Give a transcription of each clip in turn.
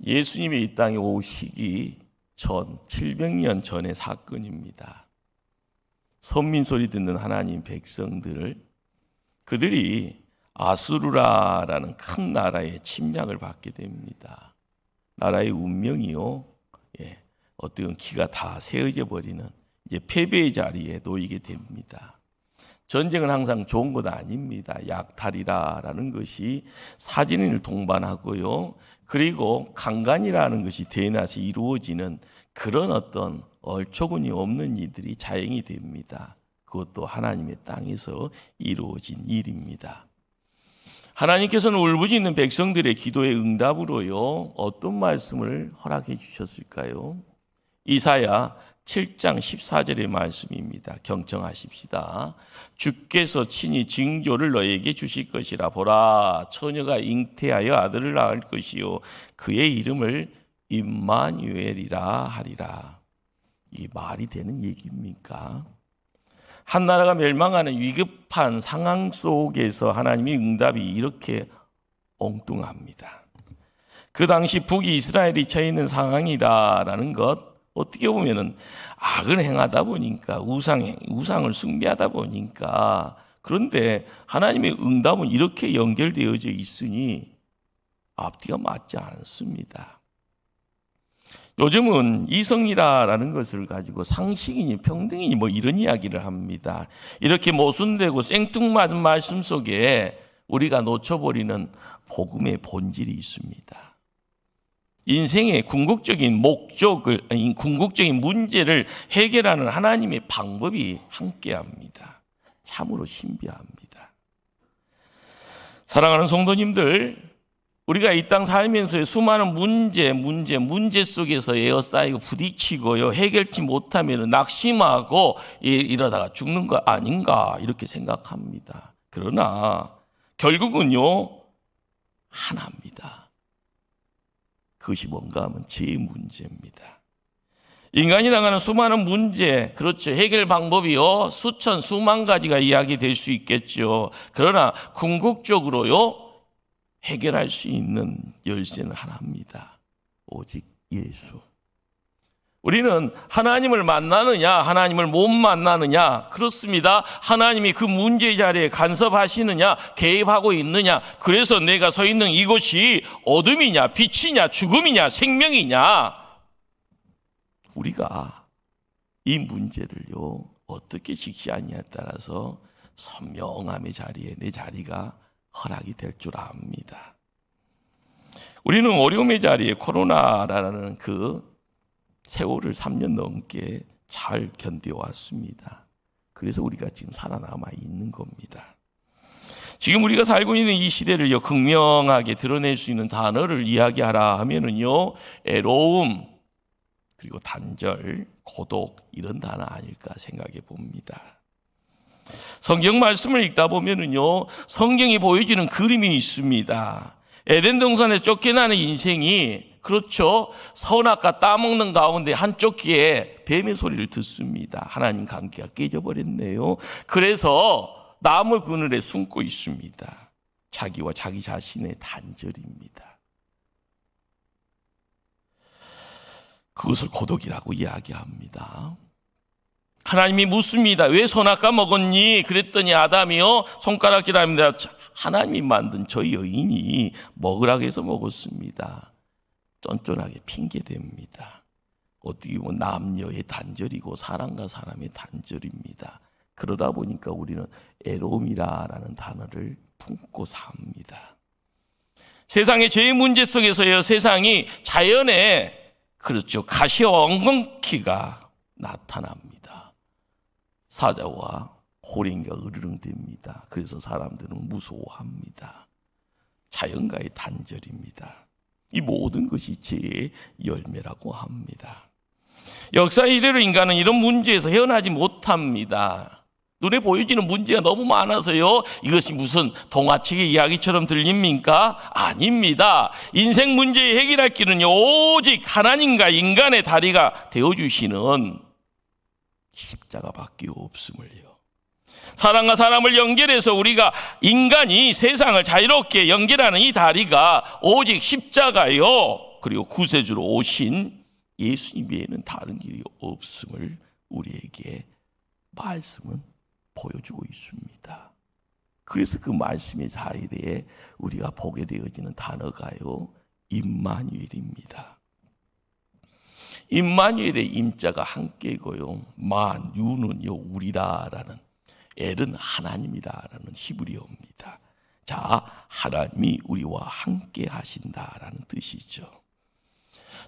예수님이 이 땅에 오시기 전 700년 전의 사건입니다. 선민 소리 듣는 하나님 백성들을 그들이 아수르라라는 큰 나라의 침략을 받게 됩니다. 나라의 운명이요, 어떤 기가 다 세워져 버리는 이제 패배의 자리에 놓이게 됩니다. 전쟁은 항상 좋은 것 아닙니다. 약탈이라는 것이 사진을 동반하고요. 그리고 강간이라는 것이 대낮에 이루어지는 그런 어떤 얼처구니 없는 일들이 자행이 됩니다. 그것도 하나님의 땅에서 이루어진 일입니다. 하나님께서는 울부짖는 백성들의 기도의 응답으로요, 어떤 말씀을 허락해 주셨을까요? 이사야 7장 14절의 말씀입니다. 경청하십시다. 주께서 친히 징조를 너에게 주실 것이라. 보라, 처녀가 잉태하여 아들을 낳을 것이요 그의 이름을 임마누엘이라 하리라. 이게 말이 되는 얘기입니까? 한 나라가 멸망하는 위급한 상황 속에서 하나님의 응답이 이렇게 엉뚱합니다. 그 당시 북이 이스라엘이 처해 있는 상황이다라는 것, 어떻게 보면은 악을 행하다 보니까 우상을 숭배하다 보니까, 그런데 하나님의 응답은 이렇게 연결되어져 있으니 앞뒤가 맞지 않습니다. 요즘은 이성이라는 것을 가지고 상식이니 평등이니 이런 이야기를 합니다. 이렇게 모순되고 생뚱맞은 말씀 속에 우리가 놓쳐버리는 복음의 본질이 있습니다. 인생의 궁극적인 궁극적인 문제를 해결하는 하나님의 방법이 함께합니다. 참으로 신비합니다. 사랑하는 성도님들, 우리가 이 땅 살면서 수많은 문제 속에서 에어싸이고 부딪히고요, 해결치 못하면 낙심하고 이러다가 죽는 거 아닌가 이렇게 생각합니다. 그러나 결국은요, 하나입니다. 그것이 뭔가 하면 제 문제입니다. 인간이 당하는 수많은 문제, 그렇죠, 해결 방법이요, 수만 가지가 이야기될 수 있겠죠. 그러나 궁극적으로요, 해결할 수 있는 열쇠는 하나입니다. 오직 예수. 우리는 하나님을 만나느냐, 하나님을 못 만나느냐, 그렇습니다. 하나님이 그 문제 자리에 간섭하시느냐, 개입하고 있느냐, 그래서 내가 서 있는 이곳이 어둠이냐, 빛이냐, 죽음이냐, 생명이냐, 우리가 이 문제를요, 어떻게 직시하느냐에 따라서 선명함의 자리에 내 자리가 허락이 될 줄 압니다. 우리는 어려움의 자리에 코로나라는 그 세월을 3년 넘게 잘 견뎌왔습니다. 그래서 우리가 지금 살아남아 있는 겁니다. 지금 우리가 살고 있는 이 시대를요, 극명하게 드러낼 수 있는 단어를 이야기하라 하면은요, 애로움, 그리고 단절, 고독, 이런 단어 아닐까 생각해 봅니다. 성경 말씀을 읽다 보면은요, 성경이 보여주는 그림이 있습니다. 에덴 동산에 쫓겨나는 인생이, 그렇죠, 선악과 따먹는 가운데 한쪽 귀에 뱀의 소리를 듣습니다. 하나님 관계가 깨져버렸네요. 그래서 나무 그늘에 숨고 있습니다. 자기와 자기 자신의 단절입니다. 그것을 고독이라고 이야기합니다. 하나님이 묻습니다. 왜 선악과 먹었니? 그랬더니 아담이요, 손가락질합니다. 하나님이 만든 저 여인이 먹으라고 해서 먹었습니다. 쫀쫀하게 핑계댑니다. 어떻게 보면 남녀의 단절이고 사람과 사람의 단절입니다. 그러다 보니까 우리는 애로움이라는 단어를 품고 삽니다. 세상의 죄의 문제 속에서요, 세상이 자연의, 그렇죠, 가시와 엉겅퀴가 나타납니다. 사자와 호랭이가 으르렁댑니다. 그래서 사람들은 무서워합니다. 자연과의 단절입니다. 이 모든 것이 죄의 열매라고 합니다. 역사 이래로 인간은 이런 문제에서 헤어나지 못합니다. 눈에 보여지는 문제가 너무 많아서요, 이것이 무슨 동화책의 이야기처럼 들립니까? 아닙니다. 인생 문제의 해결할 길은요, 오직 하나님과 인간의 다리가 되어주시는 십자가밖에 없음을요. 사람과 사람을 연결해서 우리가, 인간이 세상을 자유롭게 연결하는 이 다리가 오직 십자가요. 그리고 구세주로 오신 예수님 외에는 다른 길이 없음을 우리에게 말씀은 보여주고 있습니다. 그래서 그 말씀의 자리에 우리가 보게 되어지는 단어가요, 임마누엘입니다. 임마누엘의 임자가 함께고요, 유는요 우리다라는, 엘은 하나님이다라는 히브리어입니다. 자, 하나님이 우리와 함께 하신다라는 뜻이죠.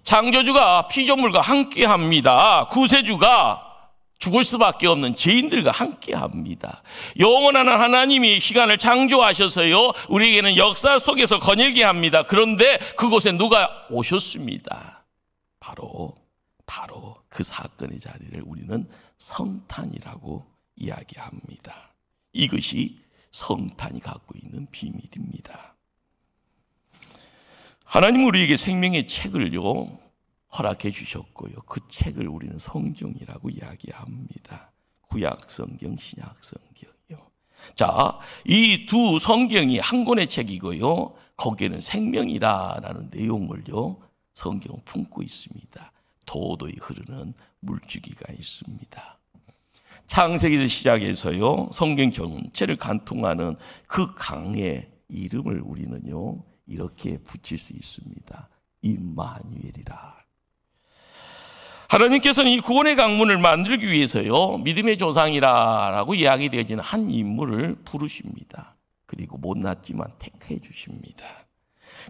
창조주가 피조물과 함께 합니다. 구세주가 죽을 수밖에 없는 죄인들과 함께 합니다. 영원한 하나님이 시간을 창조하셔서요, 우리에게는 역사 속에서 거닐게 합니다. 그런데 그곳에 누가 오셨습니다. 바로 그 사건의 자리를 우리는 성탄이라고 이야기합니다. 이것이 성탄이 갖고 있는 비밀입니다. 하나님은 우리에게 생명의 책을요 허락해 주셨고요, 그 책을 우리는 성경이라고 이야기합니다. 구약 성경, 신약 성경이요. 자, 이 두 성경이 한 권의 책이고요, 거기에는 생명이라는 내용을요 성경은 품고 있습니다. 도도히 흐르는 물줄기가 있습니다. 창세기를 시작해서요 성경 전체를 관통하는 그 강의 이름을 우리는요 이렇게 붙일 수 있습니다. 임마누엘이라. 하나님께서는 이 구원의 강문을 만들기 위해서요 믿음의 조상이라고 이야기되어지는 한 인물을 부르십니다. 그리고 못났지만 택해 주십니다.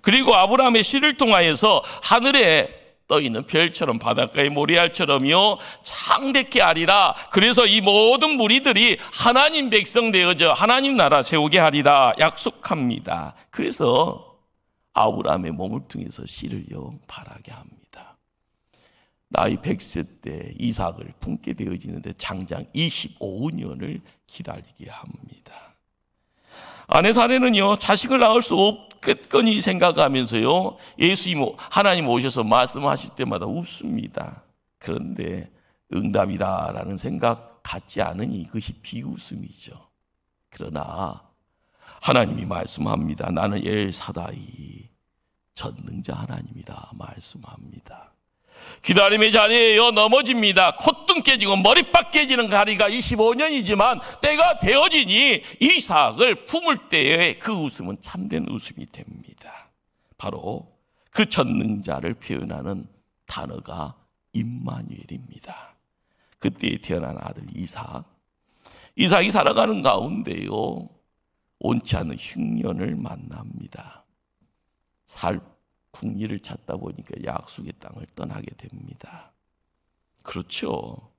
그리고 아브라함의 씨를 통하여서 하늘에 떠있는 별처럼 바닷가의 모래알처럼요 창대케 하리라. 그래서 이 모든 무리들이 하나님 백성 되어져 하나님 나라 세우게 하리라 약속합니다. 그래서 아브라함의 몸을 통해서 씨를요 발하게 합니다. 나이 100세 때 이삭을 품게 되어지는데 장장 25년을 기다리게 합니다. 아내 사례는요 자식을 낳을 수 없겠거니 생각하면서요 하나님 오셔서 말씀하실 때마다 웃습니다. 그런데 응답이다라는 생각 갖지 않으니 이것이 비웃음이죠. 그러나 하나님이 말씀합니다. 나는 엘사다이 전능자 하나님이다 말씀합니다. 기다림의 자리에요 넘어집니다. 콧등 깨지고 머리빡 깨지는 자리가 25년이지만 때가 되어지니 이삭을 품을 때의 그 웃음은 참된 웃음이 됩니다. 바로 그 전능자를 표현하는 단어가 임마누엘입니다. 그때 태어난 아들 이삭이 살아가는 가운데요 온치 않은 흉년을 만납니다. 국리를 찾다 보니까 약속의 땅을 떠나게 됩니다. 그렇죠.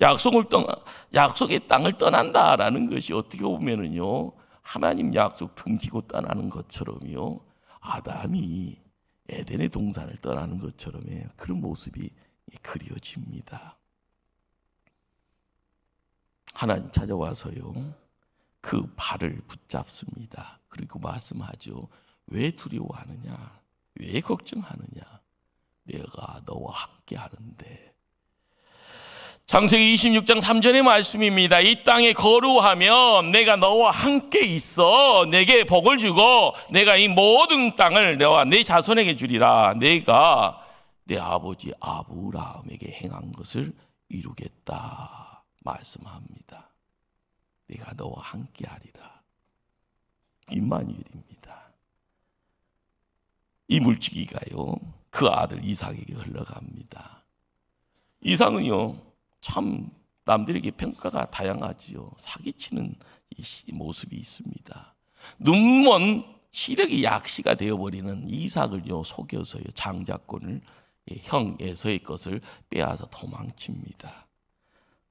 약속의 땅을 떠난다라는 것이 어떻게 보면은요 하나님 약속 등지고 떠나는 것처럼요 아담이 에덴의 동산을 떠나는 것처럼의 그런 모습이 그려집니다. 하나님 찾아와서요 그 발을 붙잡습니다. 그리고 말씀하죠. 왜 두려워하느냐? 왜 걱정하느냐? 내가 너와 함께 하는데. 창세기 26장 3절의 말씀입니다. 이 땅에 거루하면 내가 너와 함께 있어 내게 복을 주고 내가 이 모든 땅을 너와 내 자손에게 주리라. 내가 내 아버지 아브라함에게 행한 것을 이루겠다 말씀합니다. 내가 너와 함께 하리라. 임마누엘입니다. 이 물지기가요 그 아들 이삭에게 흘러갑니다. 이삭은요 참 남들에게 평가가 다양하지요. 사기치는 이 모습이 있습니다. 눈먼 시력이 약시가 되어버리는 이삭을요 속여서요 장자권을 형 에서의 것을 빼앗아 도망칩니다.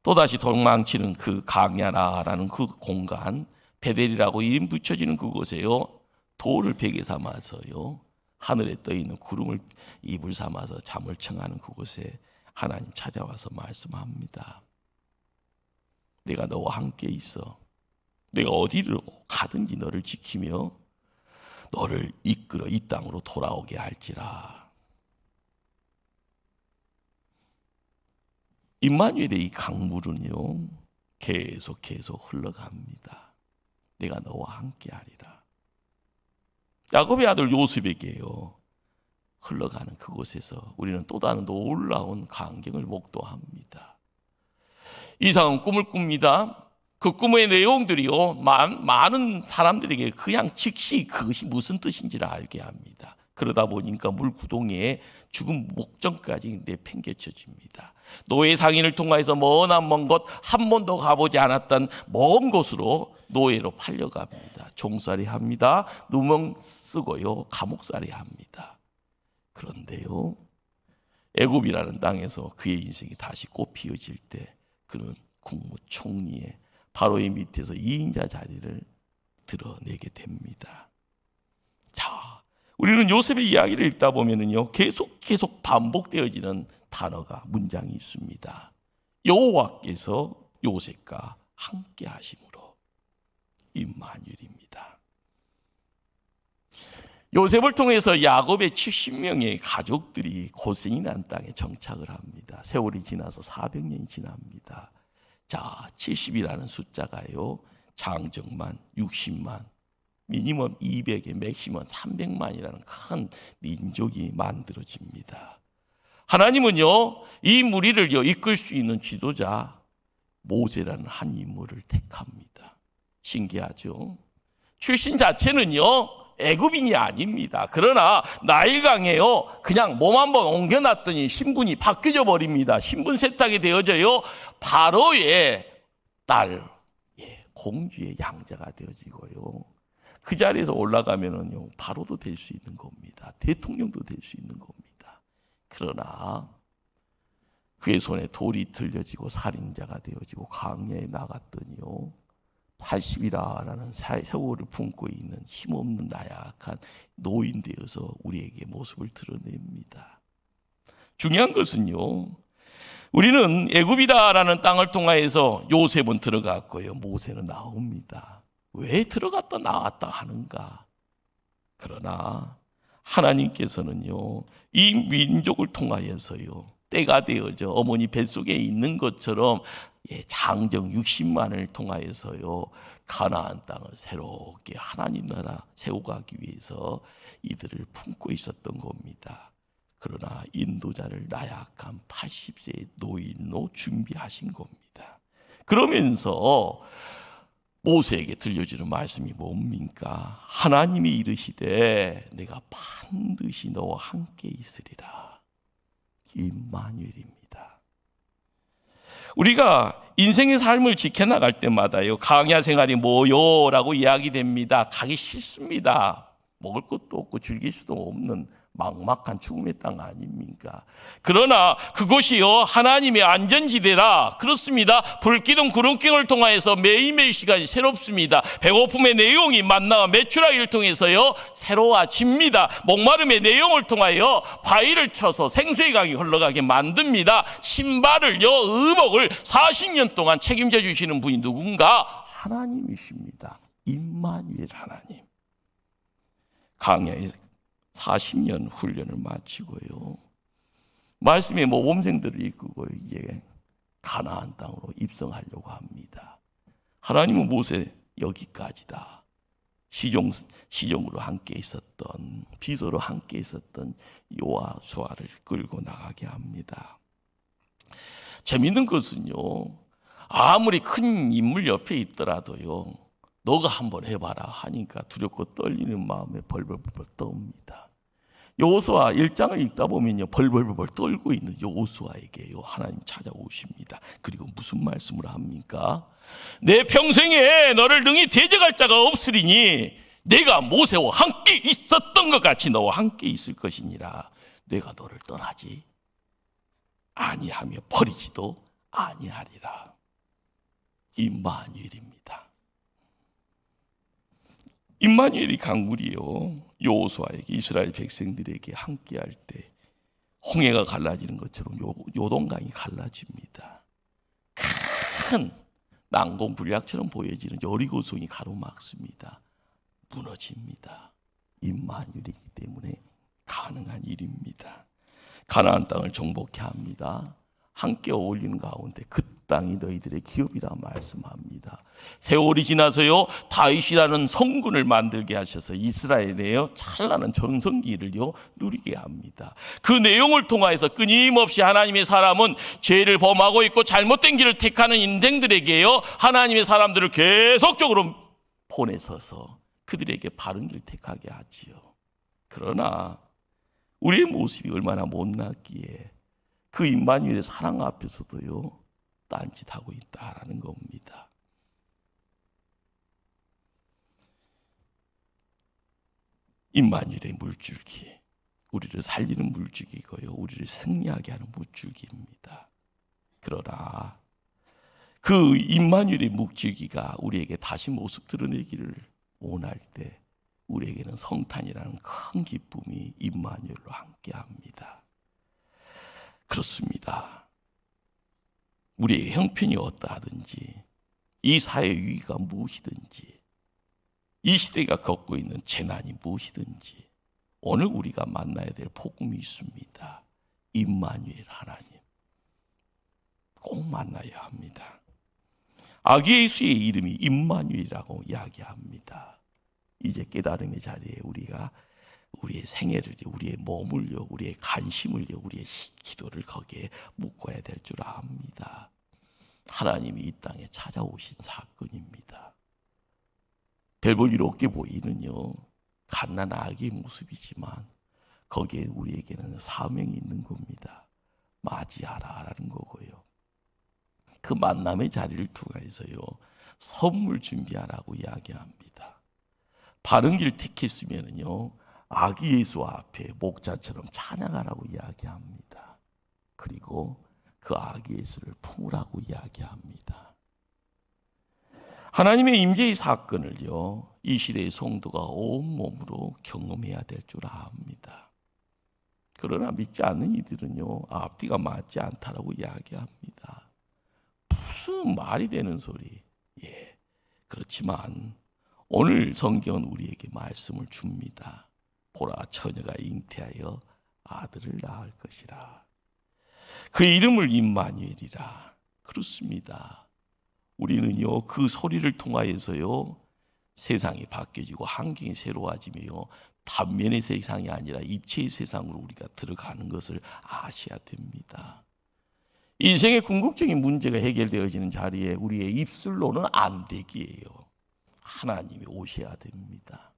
또다시 도망치는 그 강야라라는 그 공간 베델이라고 이름 붙여지는 그곳에요 돌을 베개 삼아서요 하늘에 떠있는 구름을 이불 삼아서 잠을 청하는 그곳에 하나님 찾아와서 말씀합니다. 내가 너와 함께 있어. 내가 어디로 가든지 너를 지키며 너를 이끌어 이 땅으로 돌아오게 할지라. 임마누엘의 이 강물은요 계속 흘러갑니다. 내가 너와 함께 하리라. 야곱의 아들 요셉에게요 흘러가는 그곳에서 우리는 또 다른 놀라운 광경을 목도합니다. 이상한 꿈을 꿉니다. 그 꿈의 내용들이요, 많은 사람들에게 그냥 즉시 그것이 무슨 뜻인지를 알게 합니다. 그러다 보니까 물구덩이에 죽은 목전까지 내팽개쳐집니다. 노예 상인을 통해서 먼 곳, 한 번도 가보지 않았던 먼 곳으로 노예로 팔려갑니다. 종살이 합니다. 누명 쓰고요, 감옥살이 합니다. 그런데요, 애굽이라는 땅에서 그의 인생이 다시 꽃피어질 때 그는 국무총리의 바로의 밑에서 2인자 자리를 드러내게 됩니다. 자, 우리는 요셉의 이야기를 읽다 보면은요, 계속 반복되어지는 단어가, 문장이 있습니다. 여호와께서 요셉과 함께 하심으로. 임마누엘입니다. 요셉을 통해서 야곱의 70명의 가족들이 고생이 난 땅에 정착을 합니다. 세월이 지나서 400년이 지납니다. 자, 70이라는 숫자가요, 장정만 60만, 미니멈 200에 맥시멈 300만이라는 큰 민족이 만들어집니다. 하나님은요, 이 무리를 이끌 수 있는 지도자 모세라는 한 인물을 택합니다. 신기하죠? 출신 자체는요, 애굽인이 아닙니다. 그러나 나일강에요, 그냥 몸 한번 옮겨놨더니 신분이 바뀌어 버립니다. 신분 세탁이 되어져요, 바로의 딸, 공주의 양자가 되어지고요, 그 자리에서 올라가면은요, 바로도 될 수 있는 겁니다. 대통령도 될 수 있는 겁니다. 그러나 그의 손에 돌이 들려지고 살인자가 되어지고 광야에 나갔더니요, 80이라는 세월을 품고 있는 힘없는 나약한 노인 되어서 우리에게 모습을 드러냅니다. 중요한 것은요, 우리는 애굽이다라는 땅을 통하여서 요셉은 들어갔고요, 모세는 나옵니다. 왜 들어갔다 나왔다 하는가? 그러나 하나님께서는요, 이 민족을 통하여서요, 때가 되어져 어머니 뱃속에 있는 것처럼 장정 60만을 통하여서요, 가나안 땅을 새롭게 하나님 나라 세워가기 위해서 이들을 품고 있었던 겁니다. 그러나 인도자를 나약한 80세의 노인으로 준비하신 겁니다. 그러면서 모세에게 들려주는 말씀이 뭡니까? 하나님이 이르시되 내가 반드시 너와 함께 있으리라. 임마누엘입니다. 우리가 인생의 삶을 지켜나갈 때마다요, 광야 생활이 뭐요라고 이야기됩니다. 가기 싫습니다. 먹을 것도 없고 즐길 수도 없는 막막한 죽음의 땅 아닙니까? 그러나 그곳이요, 하나님의 안전지대라. 그렇습니다. 불기둥 구름경을 통하여서 매일매일 시간이 새롭습니다. 배고픔의 내용이 만나와 메추라기를 통해서요, 새로워집니다. 목마름의 내용을 통하여 바위를 쳐서 생수의 강이 흘러가게 만듭니다. 신발을요, 의복을 40년 동안 책임져 주시는 분이 누군가? 하나님이십니다. 임마누엘 하나님. 광야에 40년 훈련을 마치고요, 말씀의 모범생들을 이끌고 이제 가나안 땅으로 입성하려고 합니다. 하나님은 모세 여기까지다. 시종으로 함께 있었던, 비서로 함께 있었던 요호수아를 끌고 나가게 합니다. 재밌는 것은요, 아무리 큰 인물 옆에 있더라도요, 너가 한번 해봐라 하니까 두렵고 떨리는 마음에 벌벌벌 떠옵니다. 여호수아 1장을 읽다 보면요, 벌벌벌 떨고 있는 여호수아에게요, 하나님 찾아오십니다. 그리고 무슨 말씀을 합니까? 내 평생에 너를 능히 대적할 자가 없으리니 내가 모세와 함께 있었던 것 같이 너와 함께 있을 것이니라. 내가 너를 떠나지 아니하며 버리지도 아니하리라. 임마누엘입니다. 임마누엘이 강물이요, 여호수아에게, 이스라엘 백성들에게 함께할 때 홍해가 갈라지는 것처럼 요동강이 갈라집니다. 큰 난공불락처럼 보여지는 여리고성이 가로막습니다. 무너집니다. 임마누엘이기 때문에 가능한 일입니다. 가나안 땅을 정복해 합니다. 함께 어울리는 가운데 그 땅이 너희들의 기업이라 말씀합니다. 세월이 지나서요 다윗이라는 성군을 만들게 하셔서 이스라엘에요 찬란한 정성기를요 누리게 합니다. 그 내용을 통하여서 끊임없이 하나님의 사람은 죄를 범하고 있고 잘못된 길을 택하는 인생들에게요 하나님의 사람들을 계속적으로 보내서서 그들에게 바른 길 택하게 하지요. 그러나 우리의 모습이 얼마나 못났기에 그 임마누엘의 사랑 앞에서도요 딴짓하고 있다라는 겁니다. 임마누엘의 물줄기, 우리를 살리는 물줄기고요 우리를 승리하게 하는 물줄기입니다. 그러나 그 임마누엘의 물줄기가 우리에게 다시 모습 드러내기를 원할 때 우리에게는 성탄이라는 큰 기쁨이 임마누엘로 함께합니다. 그렇습니다. 우리의 형편이 어떠하든지 이 사회의 위기가 무엇이든지 이 시대가 겪고 있는 재난이 무엇이든지 오늘 우리가 만나야 될 복음이 있습니다. 임마누엘 하나님 꼭 만나야 합니다. 아기 예수의 이름이 임마누엘이라고 이야기합니다. 이제 깨달음의 자리에 우리가 우리의 생애를, 우리의 몸을요, 우리의 관심을요, 우리의 기도를 거기에 묶어야 될 줄 압니다. 하나님이 이 땅에 찾아오신 사건입니다. 별 볼 일 없게 보이는요 갓난 아기의 모습이지만 거기에 우리에게는 사명이 있는 겁니다. 맞이하라라는 거고요. 그 만남의 자리를 통해서요 선물 준비하라고 이야기합니다. 바른 길 택했으면요 아기 예수 앞에 목자처럼 찬양하라고 이야기합니다. 그리고 그 아기 예수를 품으라고 이야기합니다. 하나님의 임재의 사건을요 이 시대의 성도가 온몸으로 경험해야 될 줄 압니다. 그러나 믿지 않는 이들은요 앞뒤가 맞지 않다라고 이야기합니다. 무슨 말이 되는 소리. 그렇지만 오늘 성경은 우리에게 말씀을 줍니다. 보라 처녀가 잉태하여 아들을 낳을 것이라. 그 이름을 임마누엘이라. 그렇습니다. 우리는요 그 소리를 통하여서요 세상이 바뀌어지고 환경이 새로워지며 단면의 세상이 아니라 입체의 세상으로 우리가 들어가는 것을 아셔야 됩니다. 인생의 궁극적인 문제가 해결되어지는 자리에 우리의 입술로는 안 되기예요. 하나님이 오셔야 됩니다.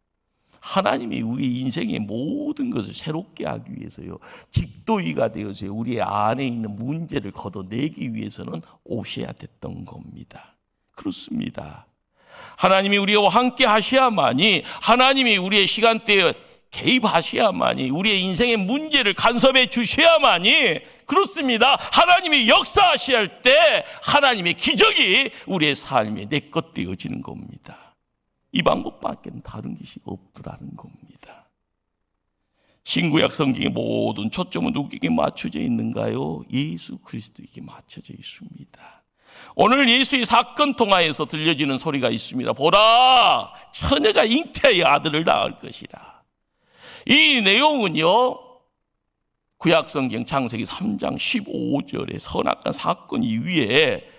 하나님이 우리 인생의 모든 것을 새롭게 하기 위해서요 직도이가 되어서 우리 안에 있는 문제를 걷어내기 위해서는 오셔야 됐던 겁니다. 그렇습니다. 하나님이 우리와 함께 하셔야만이, 하나님이 우리의 시간대에 개입하셔야만이, 우리의 인생의 문제를 간섭해 주셔야만이, 그렇습니다. 하나님이 역사하셔야 할 때 하나님의 기적이 우리의 삶에 내 것 되어지는 겁니다. 이 방법밖에는 다른 것이 없더라는 겁니다. 신구약 성경의 모든 초점은 누구에게 맞춰져 있는가요? 예수 그리스도에게 맞춰져 있습니다. 오늘 예수의 사건 통하여서 들려지는 소리가 있습니다. 보라, 처녀가 잉태하여 아들을 낳을 것이라. 이 내용은요 구약성경 창세기 3장 15절의 선악한 사건 이후에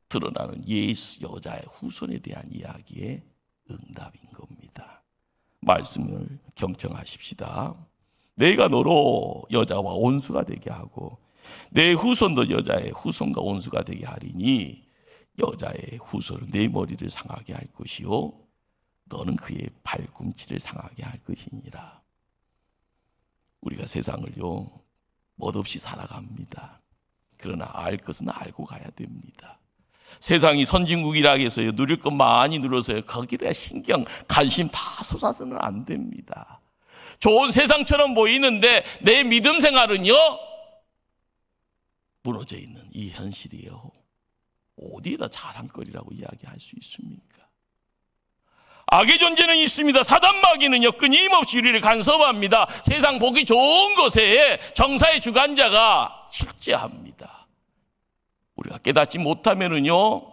드러나는 예수 여자의 후손에 대한 이야기의 응답인 겁니다. 말씀을 경청하십시다. 내가 너로 여자와 온수가 되게 하고 내 후손도 여자의 후손과 온수가 되게 하리니 여자의 후손은 내 머리를 상하게 할 것이요 너는 그의 발꿈치를 상하게 할 것이니라. 우리가 세상을요 멋없이 살아갑니다. 그러나 알 것은 알고 가야 됩니다. 세상이 선진국이라 해서요 누릴 것 많이 누려서요 거기다 신경 관심 다 쏟아서는 안 됩니다. 좋은 세상처럼 보이는데 내 믿음 생활은요 무너져 있는 이 현실이에요. 어디에다 자랑거리라고 이야기할 수 있습니까? 악의 존재는 있습니다. 사단마귀는요 끊임없이 우리를 간섭합니다. 세상 보기 좋은 것에 정사의 주관자가 실제합니다. 우리가 깨닫지 못하면은요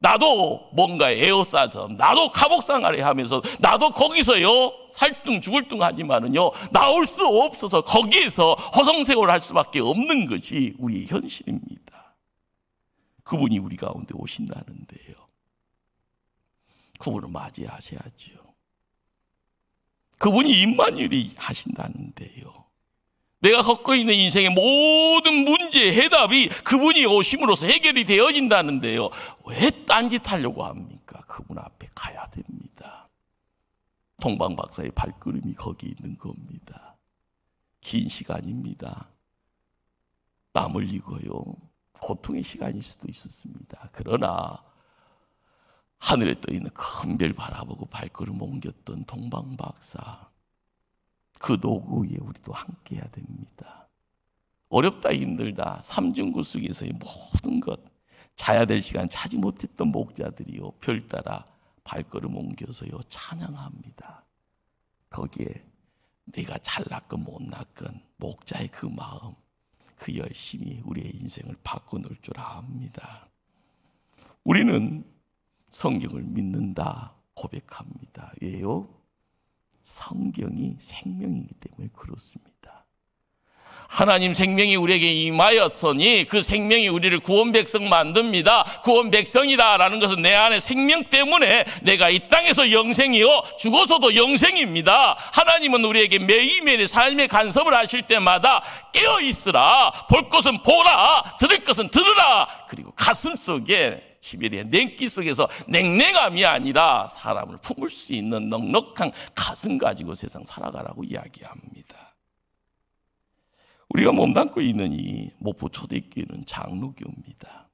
나도 뭔가에 에워싸서 나도 카복상하려 하면서 나도 거기서요 살뚱 죽을뚱 하지만은요 나올 수 없어서 거기에서 허송세월을 할 수밖에 없는 것이 우리의 현실입니다. 그분이 우리 가운데 오신다는데요. 그분을 맞이하셔야죠. 그분이 임마누엘이 하신다는데요. 내가 겪고 있는 인생의 모든 문제의 해답이 그분이 오심으로써 해결이 되어진다는데요. 왜 딴짓하려고 합니까? 그분 앞에 가야 됩니다. 동방 박사의 발걸음이 거기 있는 겁니다. 긴 시간입니다. 땀 흘리고요. 고통의 시간일 수도 있었습니다. 그러나 하늘에 떠있는 큰 별 바라보고 발걸음 옮겼던 동방 박사, 그 노고 위에 우리도 함께 해야 됩니다. 어렵다 힘들다 삼중고 속에서의 모든 것, 자야 될 시간 자지 못했던 목자들이요 별 따라 발걸음 옮겨서요 찬양합니다. 거기에 내가 잘났건 못났건 목자의 그 마음, 그 열심이 우리의 인생을 바꿔놓을 줄 압니다. 우리는 성경을 믿는다 고백합니다. 왜요? 성경이 생명이기 때문에 그렇습니다. 하나님 생명이 우리에게 임하였으니 그 생명이 우리를 구원 백성 만듭니다. 구원 백성이다라는 것은 내 안에 생명 때문에 내가 이 땅에서 영생이요 죽어서도 영생입니다. 하나님은 우리에게 매일매일 삶의 간섭을 하실 때마다 깨어있으라, 볼 것은 보라, 들을 것은 들으라. 그리고 가슴 속에 시베리아 냉기 속에서 냉랭함이 아니라 사람을 품을 수 있는 넉넉한 가슴 가지고 세상 살아가라고 이야기합니다. 우리가 몸담고 있는 이 목포 초대교회는 장로교입니다.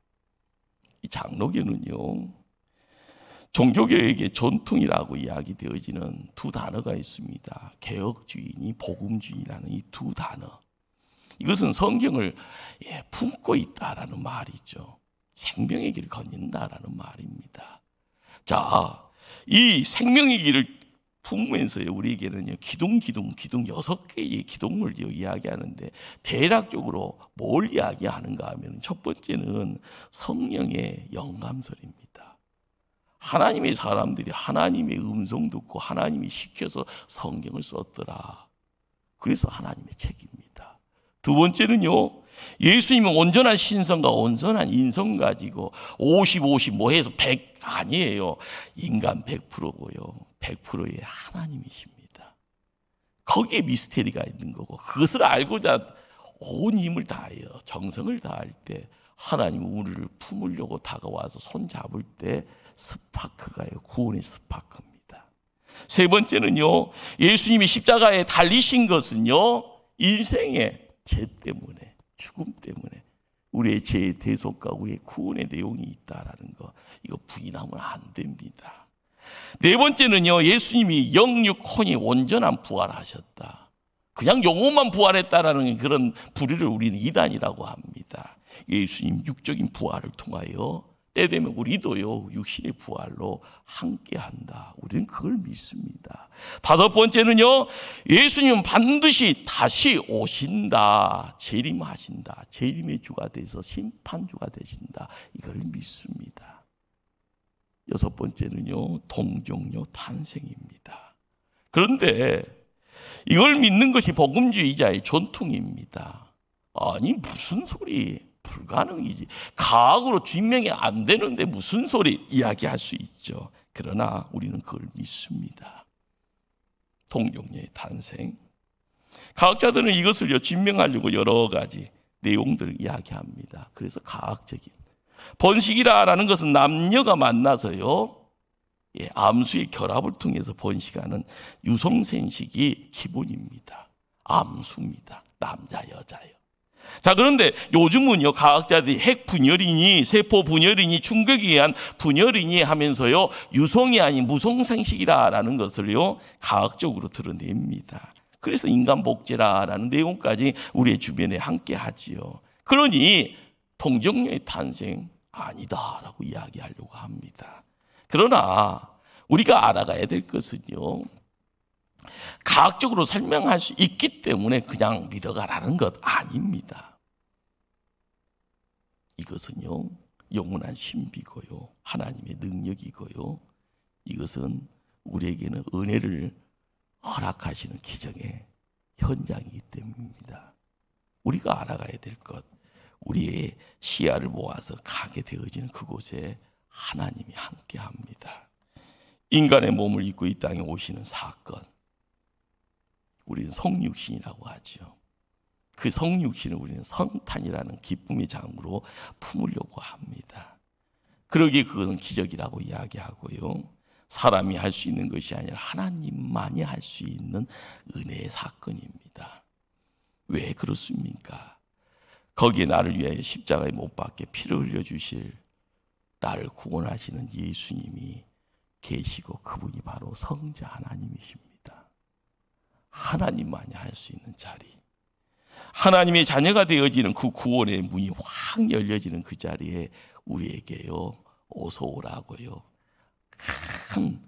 이 장로교는요, 종교개혁의 전통이라고 이야기되어지는 두 단어가 있습니다. 개혁주의니 복음주의라는 이 두 단어. 이것은 성경을 품고 있다라는 말이죠. 생명의 길을 걷는다라는 말입니다. 자, 이 생명의 길을 품으면서 우리에게는 기둥 6개의 기둥을 이야기하는데 대략적으로 뭘 이야기하는가 하면 첫 번째는 성령의 영감설입니다. 하나님의 사람들이 하나님의 음성 듣고 하나님이 시켜서 성경을 썼더라. 그래서 하나님의 책입니다. 두 번째는요, 예수님은 온전한 신성과 온전한 인성 가지고 50 뭐 해서 100 아니에요. 인간 100%고요. 100%의 하나님이십니다. 거기에 미스테리가 있는 거고, 그것을 알고자 온 힘을 다하여 정성을 다할 때 하나님은 우리를 품으려고 다가와서 손 잡을 때 스파크가요, 구원의 스파크입니다. 세 번째는요, 예수님이 십자가에 달리신 것은요, 인생의 죄 때문에, 죽음 때문에 우리의 죄의 대속과 우리의 구원의 내용이 있다라는 거, 이거 부인하면 안 됩니다. 네 번째는요, 예수님이 영육혼이 온전한 부활하셨다. 그냥 영혼만 부활했다라는 그런 부류를 우리는 이단이라고 합니다. 예수님 육적인 부활을 통하여 때 되면 우리도요 육신의 부활로 함께한다. 우리는 그걸 믿습니다. 다섯 번째는요, 예수님은 반드시 다시 오신다. 재림하신다. 재림의 주가 돼서 심판주가 되신다. 이걸 믿습니다. 여섯 번째는요, 동정녀 탄생입니다. 그런데 이걸 믿는 것이 복음주의자의 전통입니다. 아니 무슨 소리, 불가능이지. 과학으로 증명이 안 되는데 무슨 소리 이야기할 수 있죠. 그러나 우리는 그걸 믿습니다. 동정녀의 탄생. 과학자들은 이것을 증명하려고 여러 가지 내용들을 이야기합니다. 그래서 과학적인 번식이라는 것은 남녀가 만나서요, 암수의 결합을 통해서 번식하는 유성생식이 기본입니다. 암수입니다. 남자 여자요. 자, 그런데 요즘은요, 과학자들이 핵 분열이니 세포 분열이니 충격에 의한 분열이니 하면서요, 유성이 아닌 무성생식이라는 것을요 과학적으로 드러냅니다. 그래서 인간 복제라는 내용까지 우리의 주변에 함께 하지요. 그러니 동정녀의 탄생 아니다라고 이야기하려고 합니다. 그러나 우리가 알아가야 될 것은요, 과학적으로 설명할 수 있기 때문에 그냥 믿어가라는 것 아닙니다. 이것은요, 영원한 신비고요, 하나님의 능력이고요, 이것은 우리에게는 은혜를 허락하시는 기적의 현장이기 때문입니다. 우리가 알아가야 될 것, 우리의 시야를 모아서 가게 되어지는 그곳에 하나님이 함께합니다. 인간의 몸을 입고 이 땅에 오시는 사건, 우리는 성육신이라고 하죠. 그 성육신을 우리는 성탄이라는 기쁨의 장으로 품으려고 합니다. 그러기에 그것은 기적이라고 이야기하고요. 사람이 할 수 있는 것이 아니라 하나님만이 할 수 있는 은혜의 사건입니다. 왜 그렇습니까? 거기에 나를 위하여 십자가에 못 박게 피를 흘려주실 나를 구원하시는 예수님이 계시고 그분이 바로 성자 하나님이십니다. 하나님만이 할 수 있는 자리, 하나님의 자녀가 되어지는 그 구원의 문이 확 열려지는 그 자리에 우리에게요 어서 오라고요 큰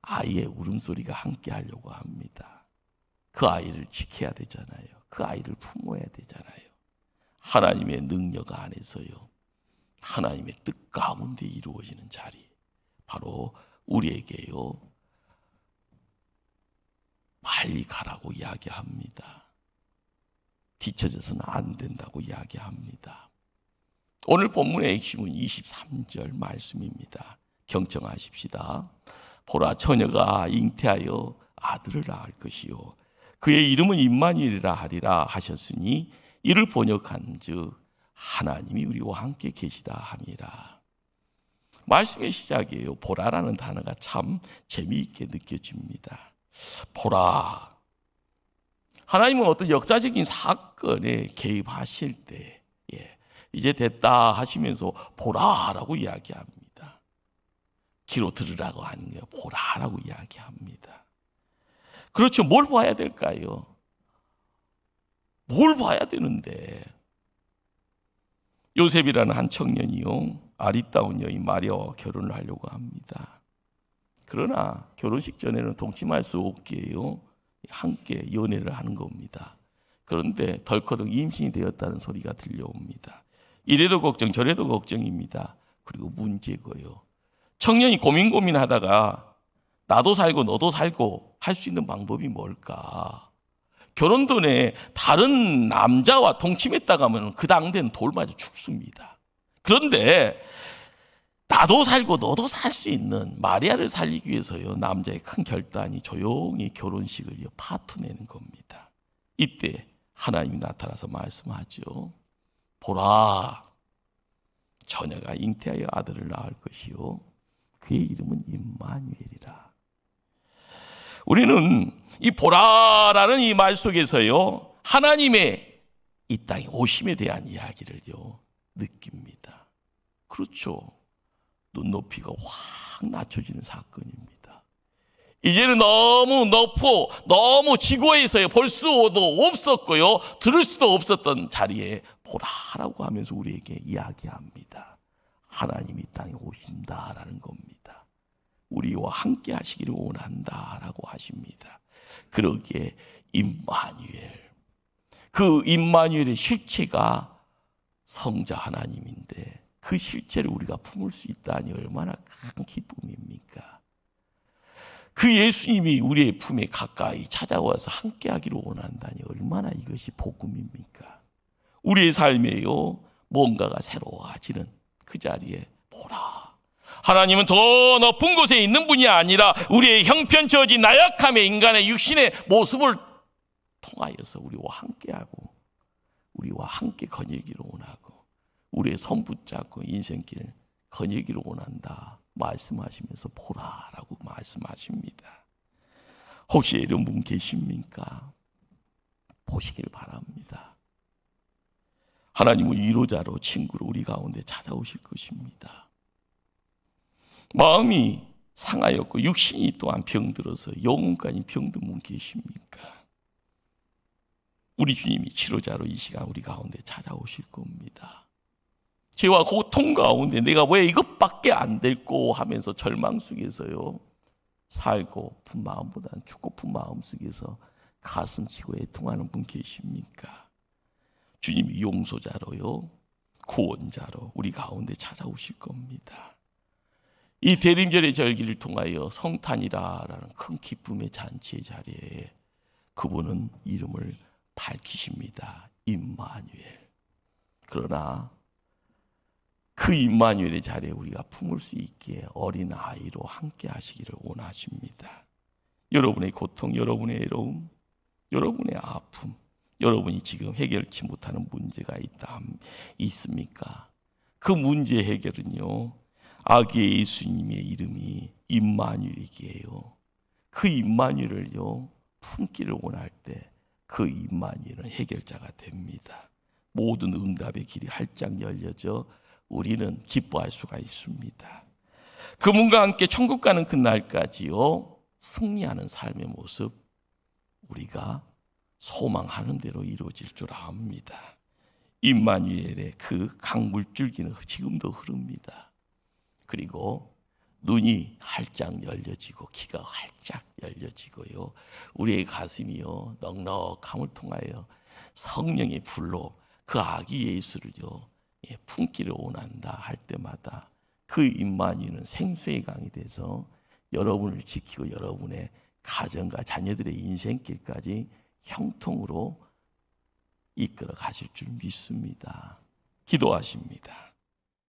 아이의 울음소리가 함께 하려고 합니다. 그 아이를 지켜야 되잖아요. 그 아이를 품어야 되잖아요. 하나님의 능력 안에서요 하나님의 뜻 가운데 이루어지는 자리, 바로 우리에게요 빨리 가라고 이야기합니다. 뒤처져서는 안 된다고 이야기합니다. 오늘 본문의 핵심은 23절 말씀입니다. 경청하십시다. 보라, 처녀가 잉태하여 아들을 낳을 것이요 그의 이름은 임마누엘이라 하리라 하셨으니 이를 번역한즉 하나님이 우리와 함께 계시다 함이라. 말씀의 시작이에요. 보라라는 단어가 참 재미있게 느껴집니다. 보라, 하나님은 어떤 역사적인 사건에 개입하실 때 이제 됐다 하시면서 보라라고 이야기합니다. 귀로 들으라고 하는 거예요. 보라라고 이야기합니다. 그렇죠. 뭘 봐야 될까요? 뭘 봐야 되는데, 요셉이라는 한 청년이요 아리따운 여인 마리아와 결혼을 하려고 합니다. 그러나 결혼식 전에는 동침할 수 없게요 함께 연애를 하는 겁니다. 그런데 덜커덕 임신이 되었다는 소리가 들려옵니다. 이래도 걱정 저래도 걱정입니다. 그리고 문제고요, 청년이 고민하다가 나도 살고 너도 살고 할 수 있는 방법이 뭘까? 결혼 전에 다른 남자와 동침했다가 하면 그 당대는 돌 맞아 죽습니다. 그런데 나도 살고 너도 살 수 있는 마리아를 살리기 위해서요 남자의 큰 결단이 조용히 결혼식을 파토내는 겁니다. 이때 하나님이 나타나서 말씀하죠. 보라, 처녀가 잉태하여 아들을 낳을 것이요 그의 이름은 임마누엘이라. 우리는 이 보라라는 이 말 속에서요 하나님의 이 땅에 오심에 대한 이야기를요 느낍니다. 그렇죠. 눈높이가 확 낮춰지는 사건입니다. 이제는 너무 높고 너무 지구에서요 볼 수도 없었고요 들을 수도 없었던 자리에 보라라고 하면서 우리에게 이야기합니다. 하나님이 이 땅에 오신다라는 겁니다. 우리와 함께 하시기를 원한다라고 하십니다. 그러기에 임마누엘, 그 임마누엘의 실체가 성자 하나님인데 그 실체를 우리가 품을 수 있다니 얼마나 큰 기쁨입니까? 그 예수님이 우리의 품에 가까이 찾아와서 함께하기를 원한다니 얼마나 이것이 복음입니까? 우리의 삶에요 뭔가가 새로워지는 그 자리에 보라, 하나님은 더 높은 곳에 있는 분이 아니라 우리의 형편처진 나약함의 인간의 육신의 모습을 통하여서 우리와 함께하고 우리와 함께 거닐기를 원하고 우리의 손 붙잡고 인생길을 거닐기를 원한다 말씀하시면서 보라라고 말씀하십니다. 혹시 이런 분 계십니까? 보시길 바랍니다. 하나님은 위로자로 친구로 우리 가운데 찾아오실 것입니다. 마음이 상하였고 육신이 또한 병들어서 영혼까지 병든 분 계십니까? 우리 주님이 치료자로 이 시간 우리 가운데 찾아오실 겁니다. 죄와 고통 가운데 내가 왜 이것밖에 안 될고 하면서 절망 속에서요 살고픈 마음보다는 죽고픈 마음 속에서 가슴 치고 애통하는 분 계십니까? 주님이 용서자로요 구원자로 우리 가운데 찾아오실 겁니다. 이 대림절의 절기를 통하여 성탄이라는 큰 기쁨의 잔치의 자리에 그분은 이름을 밝히십니다. 임마누엘. 그러나 그 임마누엘의 자리에 우리가 품을 수 있기에 어린 아이로 함께 하시기를 원하십니다. 여러분의 고통, 여러분의 애로움, 여러분의 아픔, 여러분이 지금 해결치 못하는 문제가 있습니까? 그 문제 해결은요, 아기의 예수님의 이름이 임마누엘이기에요. 그 임마누엘을요, 품기를 원할 때 그 임마누엘은 해결자가 됩니다. 모든 응답의 길이 활짝 열려져 우리는 기뻐할 수가 있습니다. 그분과 함께 천국 가는 그날까지요, 승리하는 삶의 모습 우리가 소망하는 대로 이루어질 줄 압니다. 임마누엘의 그 강물줄기는 지금도 흐릅니다. 그리고 눈이 활짝 열려지고 귀가 활짝 열려지고요, 우리의 가슴이요 넉넉함을 통하여 성령의 불로 그 아기 예수를요 품기를 원한다 할 때마다 그 임마누엘은 생수의 강이 돼서 여러분을 지키고 여러분의 가정과 자녀들의 인생길까지 형통으로 이끌어 가실 줄 믿습니다. 기도하십니다.